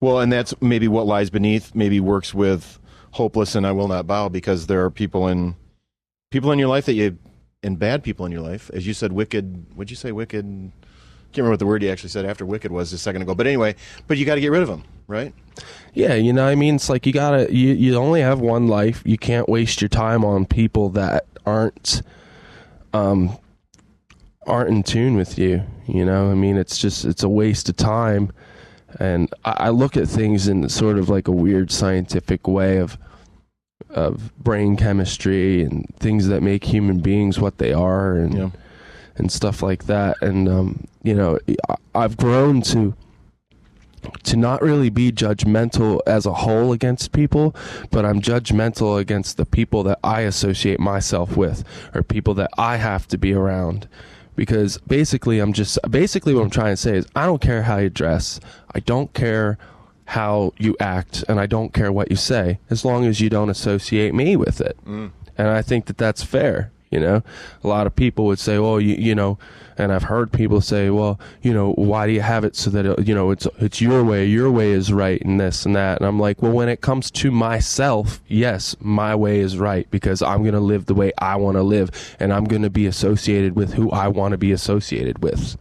Well, and that's maybe what lies beneath, maybe works with hopeless and I will not bow, because there are people in your life and bad people in your life. As you said, wicked, what'd you say, wicked? Can't remember what the word you actually said after wicked was a second ago. But anyway, you got to get rid of them, right? Yeah, you know what I mean? It's like you only have one life. You can't waste your time on people that aren't in tune with you, you know? I mean, it's a waste of time. And I look at things in sort of like a weird scientific way of brain chemistry and things that make human beings what they are and stuff like that. And, you know, I've grown to not really be judgmental as a whole against people, but I'm judgmental against the people that I associate myself with or people that I have to be around. Because basically what I'm trying to say is I don't care how you dress. I don't care how you act, and I don't care what you say, as long as you don't associate me with it. And I think that that's fair. You know, a lot of people would say, "Oh, you know," and I've heard people say, "Well, you know, why do you have it so that you know it's your way? Your way is right, and this and that." And I'm like, "Well, when it comes to myself, yes, my way is right because I'm going to live the way I want to live, and I'm going to be associated with who I want to be associated with."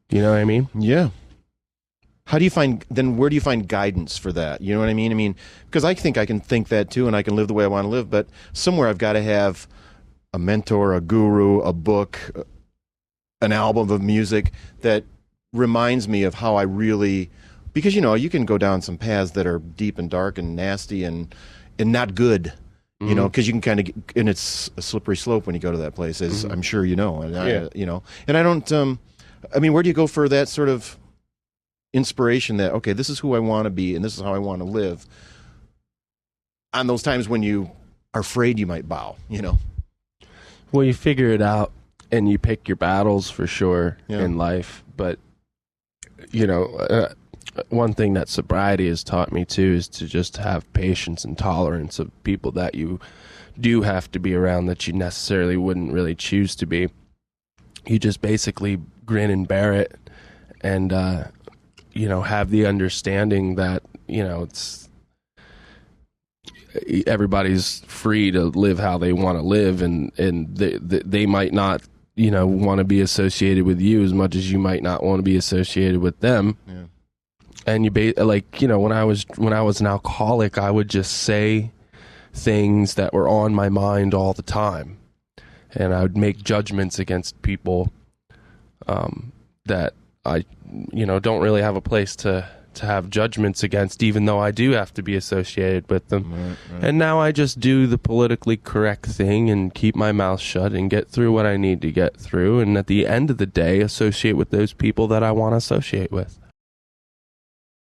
You know what I mean? Yeah. How do you where do you find guidance for that? You know what I mean? I mean, because I think I can think that too, and I can live the way I want to live, but somewhere I've got to have a mentor, a guru, a book, an album of music that reminds me of how I really, because, you know, you can go down some paths that are deep and dark and nasty and not good, you know, because you can kind of, and it's a slippery slope when you go to that place, as I'm sure you know. And you know, and I don't, I mean, where do you go for that sort of inspiration that, okay, this is who I want to be and this is how I want to live on those times when you are afraid you might bow, you know? Well, you figure it out and you pick your battles for sure in life. But, you know, one thing that sobriety has taught me too is to just have patience and tolerance of people that you do have to be around that you necessarily wouldn't really choose to be. You just basically grin and bear it and, you know, have the understanding that, you know, it's everybody's free to live how they want to live, and they might not, you know, want to be associated with you as much as you might not want to be associated with them. Yeah. And like, you know, when I was an alcoholic, I would just say things that were on my mind all the time, and I would make judgments against people that I, you know, don't really have a place to have judgments against, even though I do have to be associated with them. Right. And now I just do the politically correct thing and keep my mouth shut and get through what I need to get through, and at the end of the day associate with those people that I want to associate with.